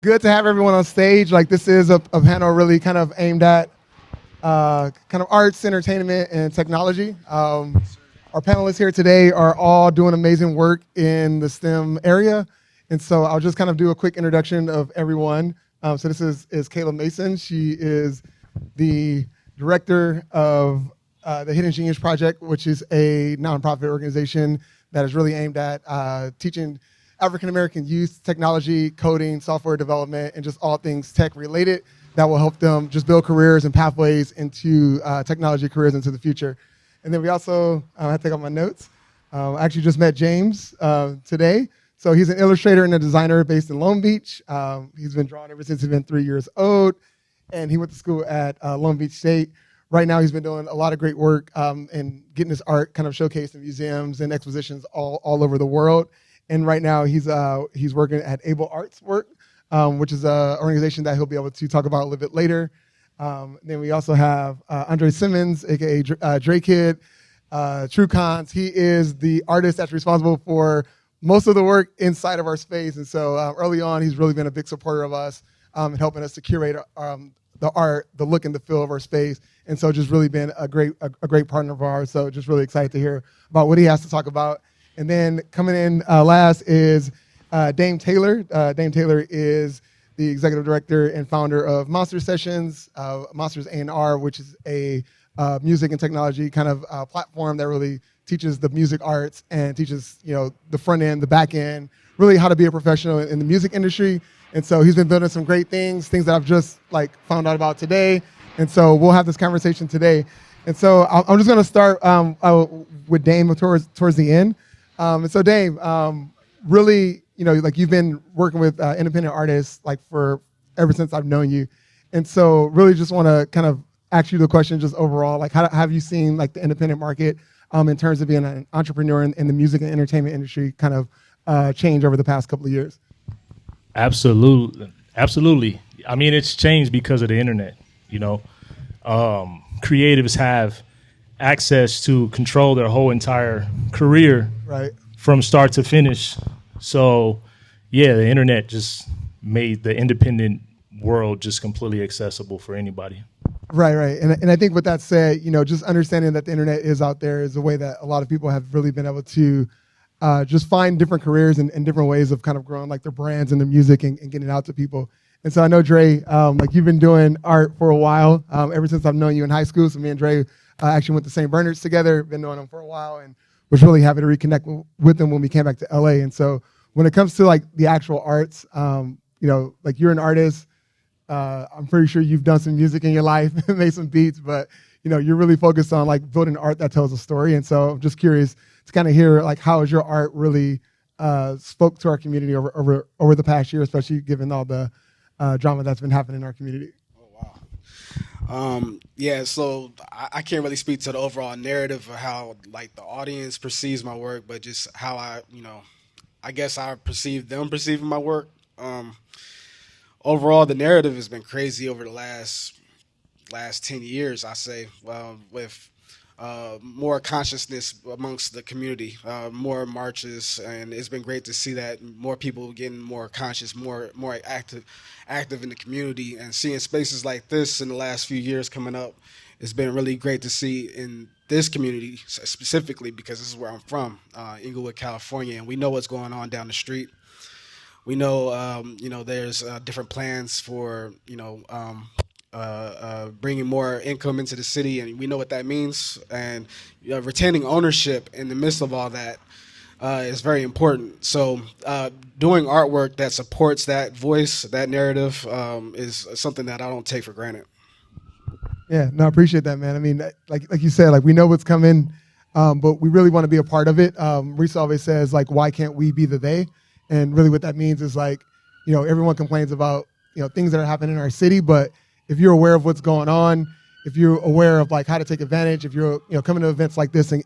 good to have everyone on stage. Like this is a panel really kind of aimed at kind of arts, entertainment, and technology. Our panelists here today are all doing amazing work in the STEM area. And so I'll just kind of do a quick introduction of everyone. So this is Kayla Mason. She is the director of the Hidden Genius Project, which is a nonprofit organization that is really aimed at teaching African-American youth technology, coding, software development, and just all things tech related that will help them just build careers and pathways into technology careers into the future. And then we also, I have to take out my notes. I actually just met James today. So he's an illustrator and a designer based in Long Beach. He's been drawing ever since he's been 3 years old, and he went to school at Long Beach State. Right now, he's been doing a lot of great work and getting his art kind of showcased in museums and expositions all over the world. And right now, he's working at Able Arts Work, which is an organization that he'll be able to talk about a little bit later. Then we also have Andre Simmons, aka Dre Kid, True Cons. He is the artist that's responsible for most of the work inside of our space. And so early on, he's really been a big supporter of us and helping us to curate the art, the look and the feel of our space. And so just really been a great partner of ours. So just really excited to hear about what he has to talk about. And then coming in last is Dame Taylor. Dame Taylor is the executive director and founder of Monster Sessions, Monsters A&R, which is a music and technology kind of platform that really teaches the music arts and teaches, the front end, the back end, really how to be a professional in the music industry. And so he's been building some great things that I've just found out about today. And so we'll have this conversation today. And so I'm just going to start with Dame towards the end. And so Dame, really, you've been working with independent artists for ever since I've known you. And so really just want to kind of ask you the question just overall, how have you seen the independent market in terms of being an entrepreneur in the music and entertainment industry kind of change over the past couple of years? Absolutely. I mean, it's changed because of the internet. Creatives have access to control their whole entire career from start to finish. So, yeah, the internet just made the independent world just completely accessible for anybody. Right. And I think with that said, just understanding that the internet is out there is a way that a lot of people have really been able to just find different careers and different ways of kind of growing their brands and their music and getting it out to people. And so I know, Dre, you've been doing art for a while, ever since I've known you in high school. So me and Dre actually went to St. Bernard's together, been knowing them for a while, and was really happy to reconnect with them when we came back to LA. And so when it comes to the actual arts, you're an artist. I'm pretty sure you've done some music in your life, made some beats, but you're really focused on building art that tells a story. And so I'm just curious to kind of hear how has your art really spoke to our community over the past year, especially given all the drama that's been happening in our community. Oh, wow. So I can't really speak to the overall narrative of how the audience perceives my work, but just how I guess I perceive them perceiving my work. Overall, the narrative has been crazy over the last 10 years, I say, with more consciousness amongst the community, more marches, and it's been great to see that more people getting more conscious, more active in the community, and seeing spaces like this in the last few years coming up. It's been really great to see in this community specifically because this is where I'm from, Inglewood, California, and we know what's going on down the street. We know, there's different plans for, bringing more income into the city, and we know what that means. And retaining ownership in the midst of all that is very important. So doing artwork that supports that voice, that narrative, is something that I don't take for granted. Yeah, no, I appreciate that, man. I mean, like you said, we know what's coming, but we really want to be a part of it. Reese always says, why can't we be the they? And really what that means is everyone complains about, things that are happening in our city, but if you're aware of what's going on, if you're aware of how to take advantage, if you're coming to events like this and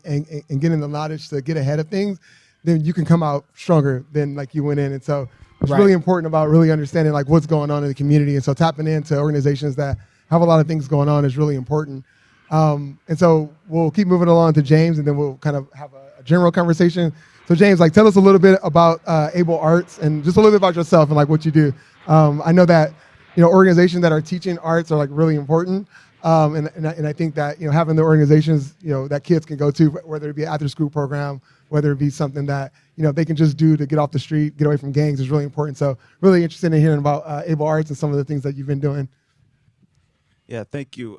getting the knowledge to get ahead of things, then you can come out stronger than you went in. And so it's really important about really understanding what's going on in the community. And so tapping into organizations that have a lot of things going on is really important. And so we'll keep moving along to James, and then we'll kind of have a general conversation. So James, tell us a little bit about Able Arts and just a little bit about yourself and what you do I know that organizations that are teaching arts are like really important, and I think that having the organizations that kids can go to, whether it be an after school program, whether it be something that they can just do to get off the street, get away from gangs, is really important. So really interested in hearing about Able Arts and some of the things that you've been doing. Yeah, thank you.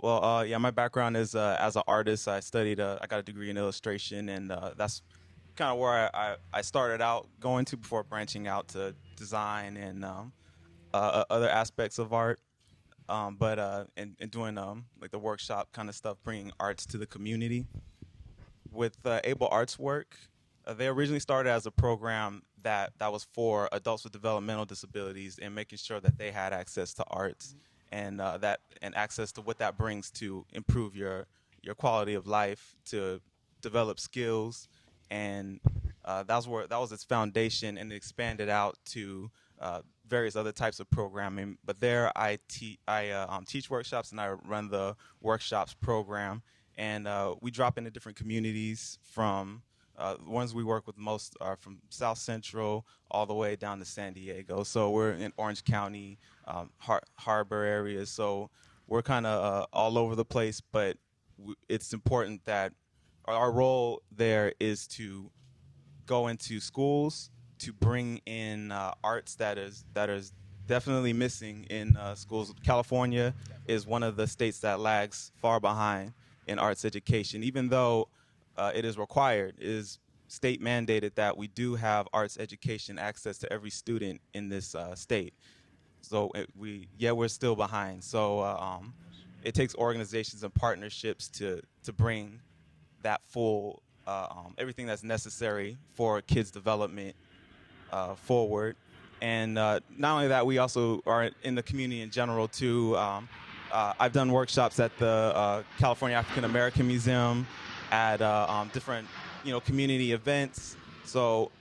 My background is as an artist. I got a degree in illustration, and that's kind of where I started out going to before branching out to design and other aspects of art. And doing like the workshop kind of stuff, bringing arts to the community. With Able Arts Work, they originally started as a program that was for adults with developmental disabilities and making sure that they had access to arts and access to what that brings to improve your quality of life, to develop skills, and that was its foundation, and it expanded out to various other types of programming. But there I teach workshops, and I run the workshops program, and we drop into different communities. From the ones we work with most are from South Central all the way down to San Diego. So we're in Orange County, Harbor areas. So we're kind of all over the place, but it's important that our role there is to go into schools to bring in arts that is definitely missing in schools. California is one of the states that lags far behind in arts education, even though it is required. It is state mandated that we do have arts education access to every student in this state. So we're still behind. So it takes organizations and partnerships to bring that full everything that's necessary for kids' development forward. And not only that, we also are in the community in general too. I've done workshops at the California African American Museum, at different community events. So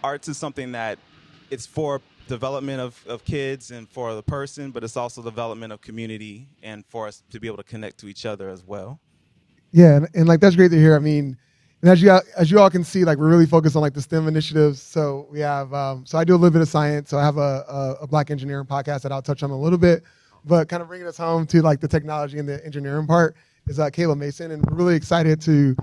arts is something that it's for development of kids and for the person, but it's also development of community and for us to be able to connect to each other as well. Yeah, and like that's great to hear. I mean, and as you all can see, like we're really focused on like the STEM initiatives. So we have so I do a little bit of science. So I have a Black engineering podcast that I'll touch on a little bit, but kind of bringing us home to like the technology and the engineering part is Kayla Mason, and we're really excited to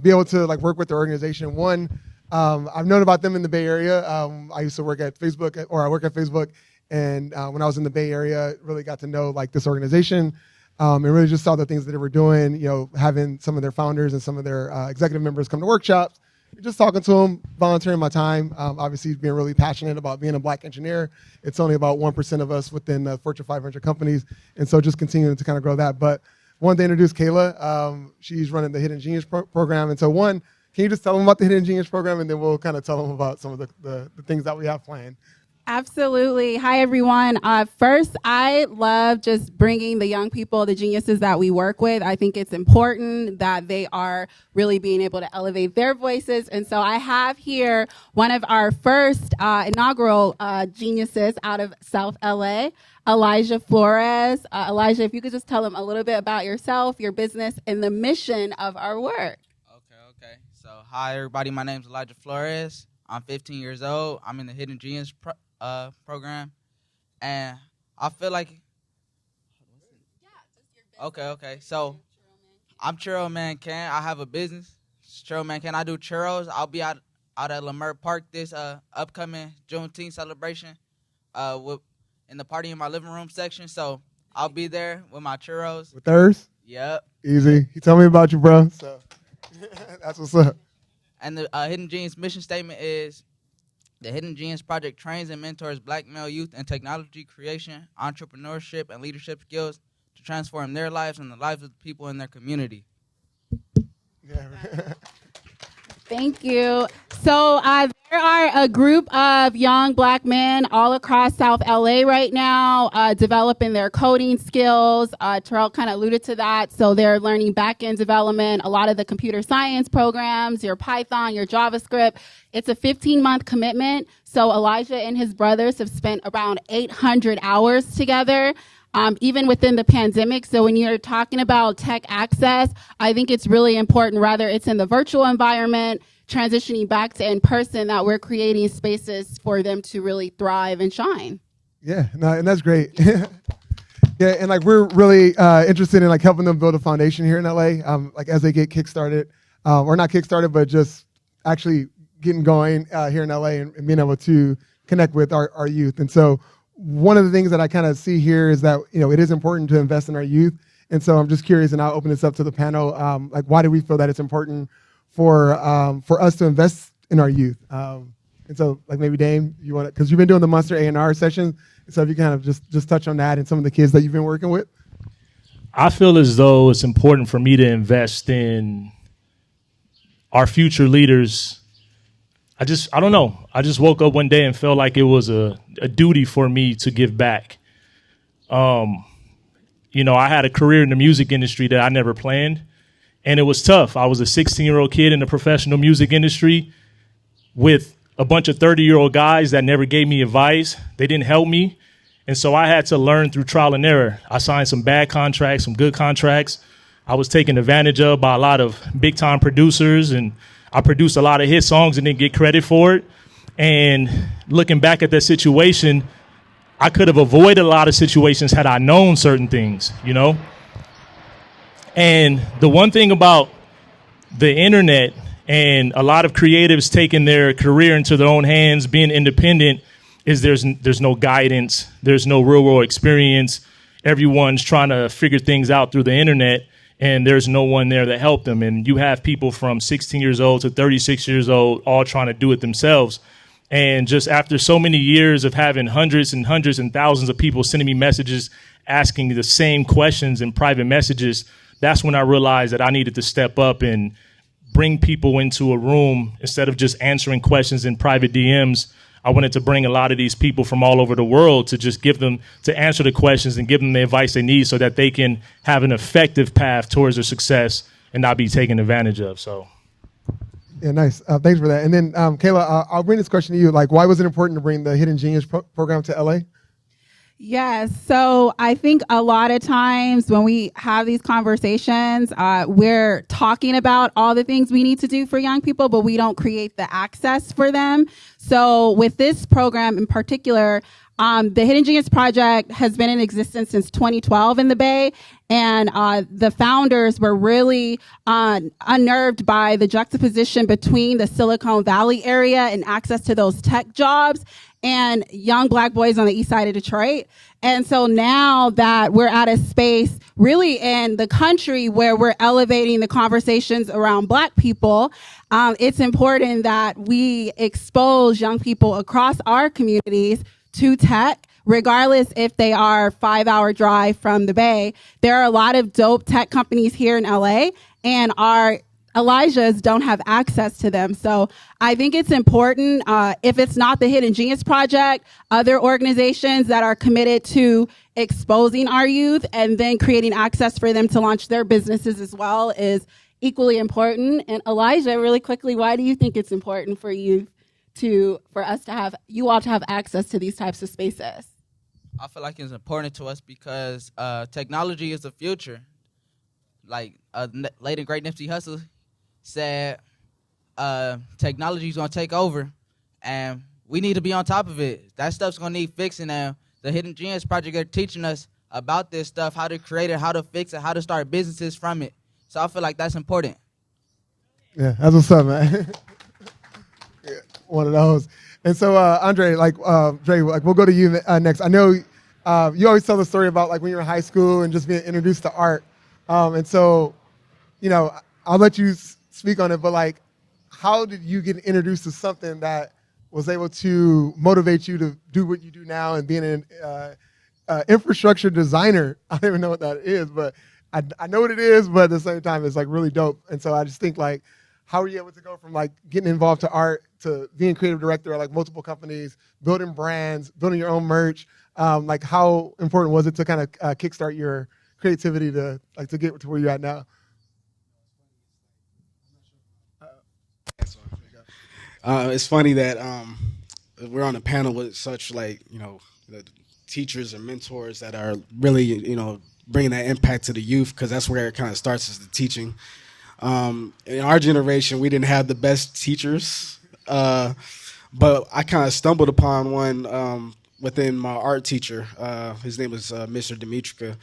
be able to like work with the organization. One, I've known about them in the Bay Area. I used to work at Facebook, or I work at Facebook, and when I was in the Bay Area, really got to know like this organization. And really just saw the things that they were doing, having some of their founders and some of their executive members come to workshops, just talking to them, volunteering my time, obviously being really passionate about being a Black engineer. It's only about 1% of us within the Fortune 500 companies, and so just continuing to kind of grow that. But wanted to introduce Kayla. She's running the Hidden Genius program. And so can you just tell them about the Hidden Genius program, and then we'll kind of tell them about some of the things that we have planned. Absolutely. Hi, everyone. First, I love just bringing the young people, the geniuses that we work with. I think it's important that they are really being able to elevate their voices. And so I have here one of our first inaugural geniuses out of South LA, Elijah Flores. Elijah, if you could just tell them a little bit about yourself, your business, and the mission of our work. Okay. So, hi, everybody. My name is Elijah Flores. I'm 15 years old. I'm in the Hidden Genius program, and I feel like okay. So I'm Churro Man Can. I have a business, Churro Man Can. I do churros. I'll be out at Lamert Park this upcoming Juneteenth celebration, in the party in my living room section. So I'll be there with my churros. With theirs? Yep. Easy. You tell me about you, bro. So that's what's up. And the Hidden Genius mission statement is: the Hidden Genius Project trains and mentors Black male youth in technology creation, entrepreneurship, and leadership skills to transform their lives and the lives of the people in their community. Yeah. Thank you. So there are a group of young Black men all across South LA right now developing their coding skills. Terrell kind of alluded to that. So they're learning back-end development, a lot of the computer science programs, your Python, your JavaScript. It's a 15-month commitment. So Elijah and his brothers have spent around 800 hours together. Even within the pandemic. So when you're talking about tech access, I think it's really important, whether it's in the virtual environment, transitioning back to in person, that we're creating spaces for them to really thrive and shine. Yeah, no, and that's great. Yeah, and like we're really interested in like helping them build a foundation here in LA, like as they get kickstarted, or not kickstarted, but just actually getting going here in LA and being able to connect with our youth. And so one of the things that I kind of see here is that, you know, it is important to invest in our youth. And so I'm just curious, and I'll open this up to the panel. Like, why do we feel that it's important for us to invest in our youth? And so, like, maybe Dame, you want to, because you've been doing the Monster A&R sessions. So if you kind of just touch on that and some of the kids that you've been working with. I feel as though it's important for me to invest in our future leaders. I don't know. I just woke up one day and felt like it was a duty for me to give back. You know, I had a career in the music industry that I never planned, and it was tough. I was a 16-year-old kid in the professional music industry with a bunch of 30-year-old guys that never gave me advice. They didn't help me. And so I had to learn through trial and error. I signed some bad contracts, some good contracts. I was taken advantage of by a lot of big-time producers, and I produced a lot of hit songs and didn't get credit for it. And looking back at that situation, I could have avoided a lot of situations had I known certain things, you know? And the one thing about the internet and a lot of creatives taking their career into their own hands, being independent, is there's no guidance, there's no real world experience. Everyone's trying to figure things out through the internet, and there's no one there to help them. And you have people from 16 years old to 36 years old all trying to do it themselves. And just after so many years of having hundreds and hundreds and thousands of people sending me messages asking the same questions in private messages, that's when I realized that I needed to step up and bring people into a room instead of just answering questions in private DMs. I wanted to bring a lot of these people from all over the world to just give them, to answer the questions and give them the advice they need so that they can have an effective path towards their success and not be taken advantage of. So. Yeah, nice. Thanks for that. And then, Kayla, I'll bring this question to you. Like, why was it important to bring the Hidden Genius program to LA? Yes. So I think a lot of times when we have these conversations, we're talking about all the things we need to do for young people, but we don't create the access for them. So with this program in particular, the Hidden Genius Project has been in existence since 2012 in the Bay, and the founders were really unnerved by the juxtaposition between the Silicon Valley area and access to those tech jobs and young Black boys on the east side of Detroit. And so now that we're at a space really in the country where we're elevating the conversations around Black people, it's important that we expose young people across our communities to tech, regardless if they are 5-hour drive from the Bay. There are a lot of dope tech companies here in LA, and our Elijahs don't have access to them. So I think it's important, if it's not the Hidden Genius Project, other organizations that are committed to exposing our youth and then creating access for them to launch their businesses as well is equally important. And Elijah, really quickly, why do you think it's important for you for us to have, you all to have access to these types of spaces? I feel like it's important to us because technology is the future. Like late and great Nipsey Hussle said, technology is going to take over, and we need to be on top of it. That stuff's going to need fixing, and the Hidden Genius Project are teaching us about this stuff, how to create it, how to fix it, how to start businesses from it. So I feel like that's important. Yeah, that's what's up, man. Yeah, one of those. And so, Andre, Dre, we'll go to you next. I know you always tell the story about like when you were in high school and just being introduced to art. And so, you know, I'll let you speak on it, but like, how did you get introduced to something that was able to motivate you to do what you do now and being an infrastructure designer? I don't even know what that is, but I know what it is, but at the same time, it's like really dope. And so I just think like, how were you able to go from like getting involved to art to being creative director at like multiple companies, building brands, building your own merch? Like how important was it to kind of kickstart your creativity to get to where you're at now? It's funny that we're on a panel with such like, you know, the teachers and mentors that are really, you know, bringing that impact to the youth, because that's where it kind of starts, is the teaching. In our generation, we didn't have the best teachers, but I kind of stumbled upon one within my art teacher. His name was Mr. Dimitrica,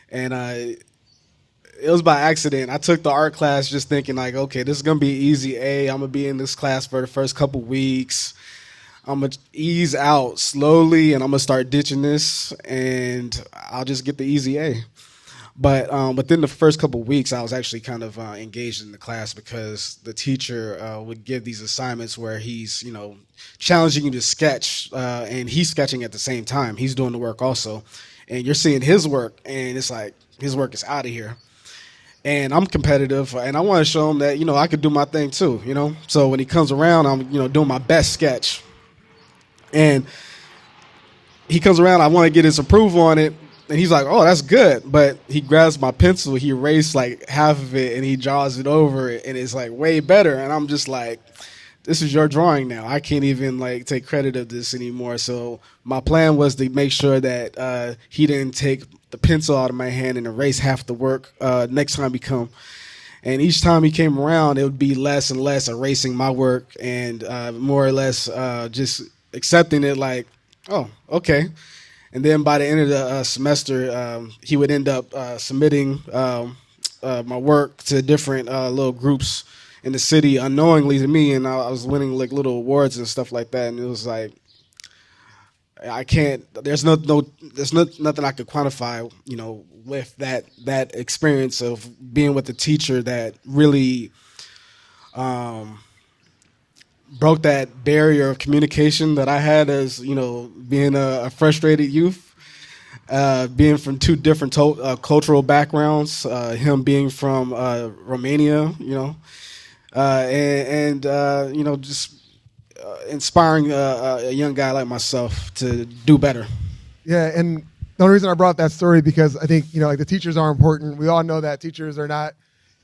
and it was by accident. I took the art class just thinking like, okay, this is gonna be easy A. I'm gonna be in this class for the first couple weeks. I'm gonna ease out slowly, and I'm gonna start ditching this, and I'll just get the easy A. But within the first couple of weeks, I was actually kind of engaged in the class because the teacher would give these assignments where he's, challenging you to sketch, and he's sketching at the same time. He's doing the work also, and you're seeing his work, and it's like his work is out of here. And I'm competitive, and I want to show him that I could do my thing too. So when he comes around, I'm doing my best sketch, and he comes around. I want to get his approval on it. And he's like, oh, that's good. But he grabs my pencil, he erased like half of it, and he draws it over it, and it's like way better. And I'm just like, this is your drawing now. I can't even like take credit of this anymore. So my plan was to make sure that he didn't take the pencil out of my hand and erase half the work next time he come. And each time he came around, it would be less and less erasing my work and more or less just accepting it like, oh, okay. And then by the end of the semester, he would end up submitting my work to different little groups in the city unknowingly to me, and I was winning like little awards and stuff like that. And it was like, I can't. There's nothing I could quantify, with that experience of being with a teacher that really broke that barrier of communication that I had as, being a frustrated youth, being from two different cultural backgrounds, him being from Romania, just inspiring a young guy like myself to do better. Yeah, and the only reason I brought that story because I think, like the teachers are important. We all know that teachers are not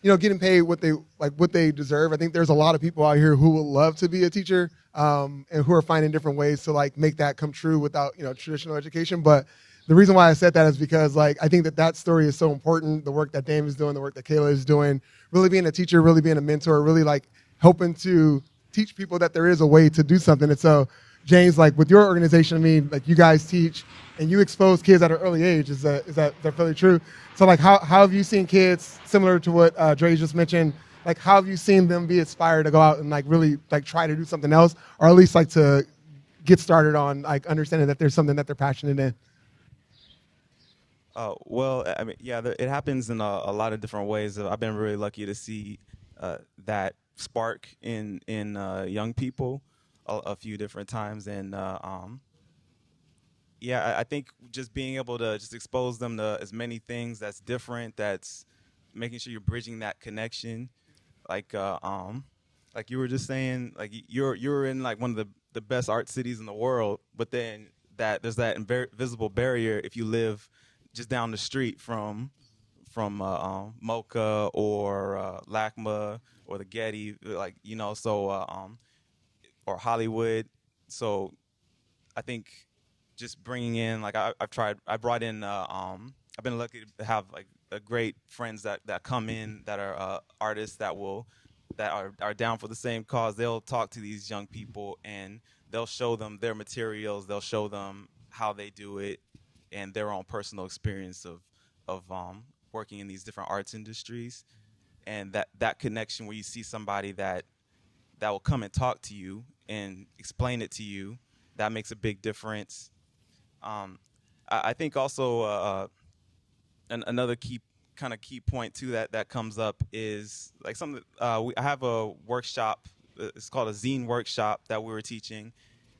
getting paid what they deserve. I think there's a lot of people out here who would love to be a teacher, and who are finding different ways to make that come true without traditional education. But the reason why I said that is because I think that story is so important. The work that Dame is doing, the work that Kayla is doing, really being a teacher, really being a mentor, really helping to teach people that there is a way to do something. And so, James, with your organization, I mean, you guys teach and you expose kids at an early age. Is that fairly true? So how have you seen kids, similar to what Dre just mentioned, how have you seen them be inspired to go out and really try to do something else, or at least to get started on understanding that there's something that they're passionate in? Well, I mean, yeah, it happens in a lot of different ways. I've been really lucky to see that spark in young people a few different times, and yeah, I think just being able to just expose them to as many things that's different, that's making sure you're bridging that connection, like you were just saying, you're in one of the best art cities in the world, but then there's that invisible barrier if you live just down the street from Mocha or LACMA or the Getty, or Hollywood. So I think just bringing in, I brought in, I've been lucky to have great friends that come in that are artists that are down for the same cause. They'll talk to these young people and they'll show them their materials. They'll show them how they do it and their own personal experience of working in these different arts industries. And that connection where you see somebody that will come and talk to you and explain it to you, that makes a big difference. I think also another key point too that comes up is something. I have a workshop. It's called a zine workshop that we were teaching,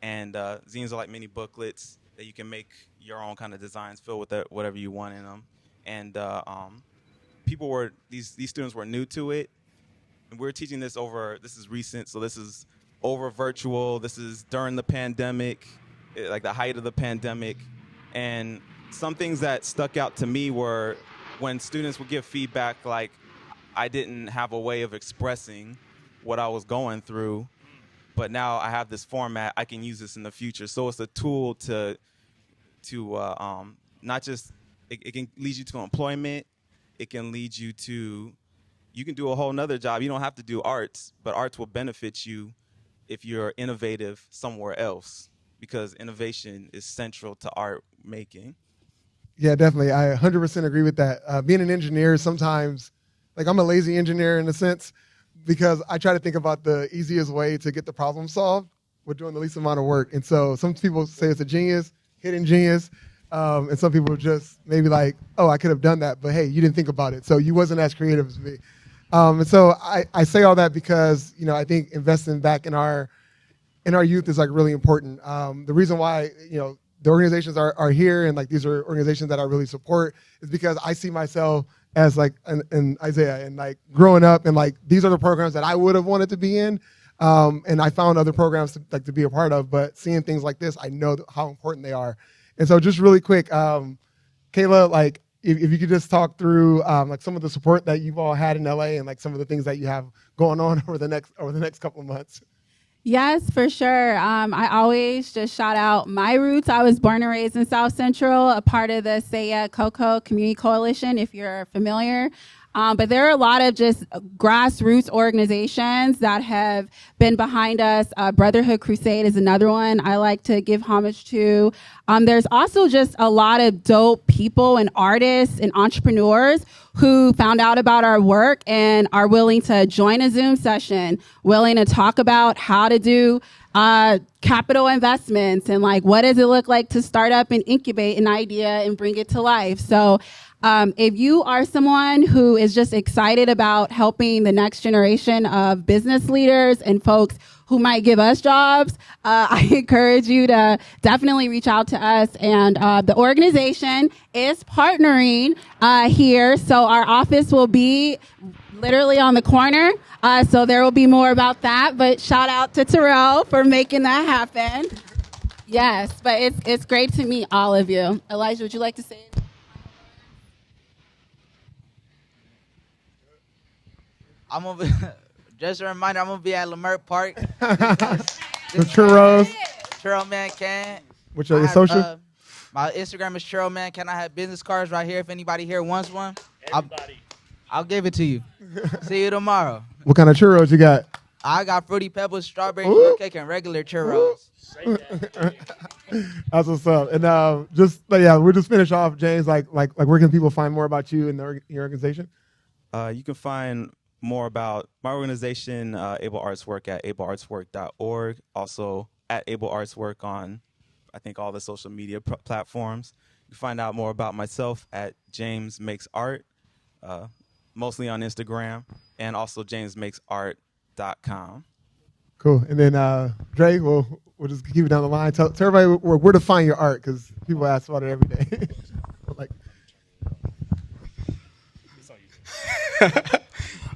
and zines are like mini booklets that you can make your own kind of designs, fill with whatever you want in them. And these students were new to it, and we're teaching this over. This is recent, so this is over virtual. This is during the pandemic, the height of the pandemic. And some things that stuck out to me were when students would give feedback I didn't have a way of expressing what I was going through, but now I have this format, I can use this in the future. So it's a tool to not just, it can lead you to employment, it can lead you to you can do a whole nother job. You don't have to do arts, but arts will benefit you if you're innovative somewhere else, because innovation is central to art making. Yeah, definitely. I 100% agree with that. Being an engineer, sometimes, like I'm a lazy engineer in a sense, because I try to think about the easiest way to get the problem solved with doing the least amount of work. And so some people say it's a genius, hidden genius, and some people just maybe like, oh, I could have done that, but hey, you didn't think about it, so you wasn't as creative as me. And so I say all that because, you know, I think investing back in our youth is like really important. The reason why, you know, the organizations are here and like these are organizations that I really support is because I see myself as like in Isaiah and like growing up and like these are the programs that I would have wanted to be in. And I found other programs to be a part of, but seeing things like this, I know how important they are. And so just really quick, Kayla, like if you could just talk through like some of the support that you've all had in LA and like some of the things that you have going on over the next couple of months. Yes, for sure. I always just shout out my roots. I was born and raised in South Central, a part of the Saya Coco Community Coalition, if you're familiar. But there are a lot of just grassroots organizations that have been behind us. Brotherhood Crusade is another one I like to give homage to. There's also just a lot of dope people and artists and entrepreneurs who found out about our work and are willing to join a Zoom session, willing to talk about how to do capital investments and like what does it look like to start up and incubate an idea and bring it to life. So if you are someone who is just excited about helping the next generation of business leaders and folks who might give us jobs, I encourage you to definitely reach out to us. And the organization is partnering here. So our office will be literally on the corner. So there will be more about that. But shout out to Terrell for making that happen. Yes, but it's great to meet all of you. Elijah, would you like to say it? I'm gonna be, just a reminder, I'm gonna be at Lamert Park. The churros. Churro Man Can. Which are your social? My Instagram is Churro Man Can. I have business cards right here. If anybody here wants one, I'll give it to you. See you tomorrow. What kind of churros you got? I got Fruity Pebbles, strawberry shortcake, and regular churros. That's what's up. And we'll just finish off, James. Like where can people find more about you and your organization? You can find more about my organization, Able Arts Work, at ableartswork.org. Also at Able Arts Work on, I think, all the social media platforms. You can find out more about myself at James Makes Art, mostly on Instagram, and also jamesmakesart.com. Cool. And then Dre, we'll just keep it down the line. Tell everybody where to find your art, because people ask about it every day. Like.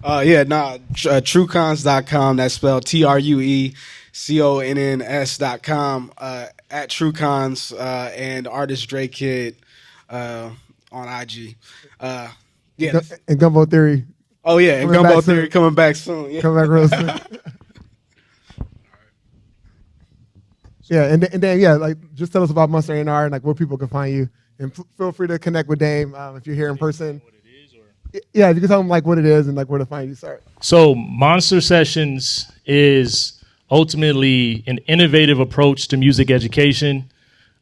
Truecons.com. That's spelled TrueConns.com. At Truecons and artist Dre Kid on IG. And Gumbo Theory. Oh yeah, and Gumbo Theory coming back soon. Yeah. Coming back real soon. Yeah, and then like just tell us about Monster A&R and like where people can find you, and feel free to connect with Dame if you're here in person. Yeah, if you can tell them like what it is and like where to find you. Sorry. So Monster Sessions is ultimately an innovative approach to music education.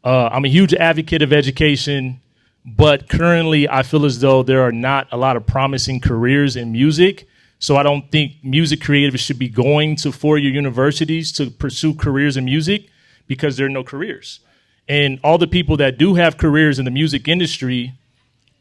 I'm a huge advocate of education, but currently I feel as though there are not a lot of promising careers in music. So I don't think music creatives should be going to four-year universities to pursue careers in music because there are no careers. And all the people that do have careers in the music industry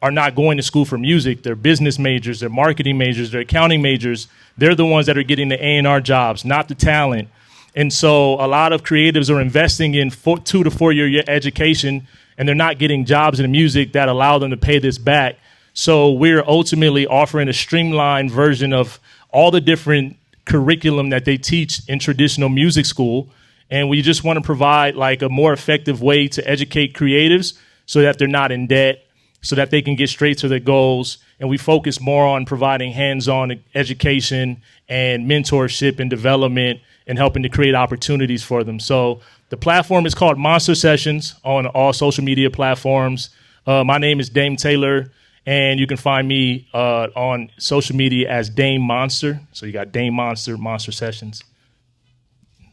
are not going to school for music. They're business majors, they're marketing majors, they're accounting majors. They're the ones that are getting the A&R jobs, not the talent. And so a lot of creatives are investing in 2 to 4 year education, and they're not getting jobs in the music that allow them to pay this back. So we're ultimately offering a streamlined version of all the different curriculum that they teach in traditional music school. And we just want to provide like a more effective way to educate creatives so that they're not in debt, so that they can get straight to their goals. And we focus more on providing hands-on education and mentorship and development and helping to create opportunities for them. So the platform is called Monster Sessions on all social media platforms. My name is Dame Taylor, And you can find me on social media as Dame Monster. So you got Dame Monster, Monster Sessions.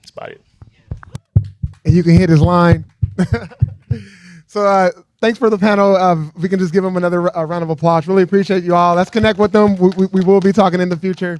That's about it. And you can hit his line. So thanks for the panel. We can just give them another round of applause. Really appreciate you all. Let's connect with them. We will be talking in the future.